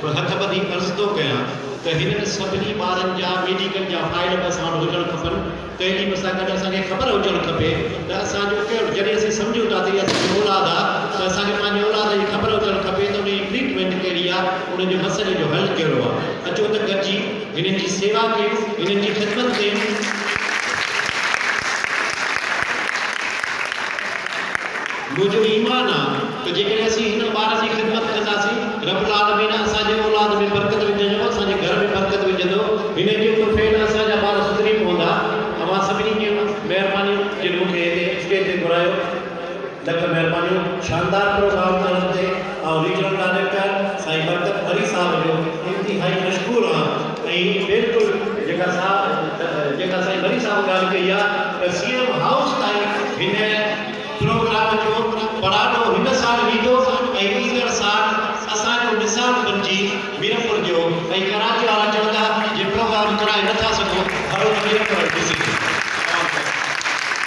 हथ ॿधी अर्ज़ु थो कयां त हिननि सभिनी ॿारनि जा मेडिकल जा फाइल बि असां वटि हुजणु खपनि। तइलीम सां गॾु असांखे ख़बर हुजणु खपे त असांजो कहिड़ो, जॾहिं असीं सम्झूं था त इहा असांजी औलाद आहे, त असांखे पंहिंजे औलाद जी ख़बर हुजणु खपे त उनजी ट्रीटमेंट कहिड़ी आहे, उनजे मसइले जो हल कहिड़ो आहे। अचो त गॾिजी हिननि जी सेवा कयूं, हिननि जी ख़िदमत कयूं। मुंहिंजो ईमान आहे त जेकॾहिं असीं हिन ॿार जी ख़िदमत कंदासीं, रब्बुल आलमीन असांजे औलाद में बरकत विझंदो, असांजे घर में बरकत विझंदो। हिन जे तोहफ़े में असांजा ॿार सुधरी पवंदा। अवां सभिनी जूं महिरबानियूं जिन मूंखे हिते स्टेज ते घुरायो, लख महिरबानियूं। शानदार प्रोग्राम करण ते ऐं रीजनल डायरेक्टर साईं बरकत हरी साहब जो इंतिहाई मशहूर आहे। ऐं बिल्कुलु जेका साईं हरी साहब ॻाल्हि कई आहे त सीएम हाउस ताईं हिन प्रोग्राम जो पराडो हिन साल वींदो ऐं ईंदड़ साल असांजो मिसाल बणिजी मीरपुर जो। ऐं कराची वारा चवंदा जे प्रोग्राम कराए नथा सघो, हलो मीरपुर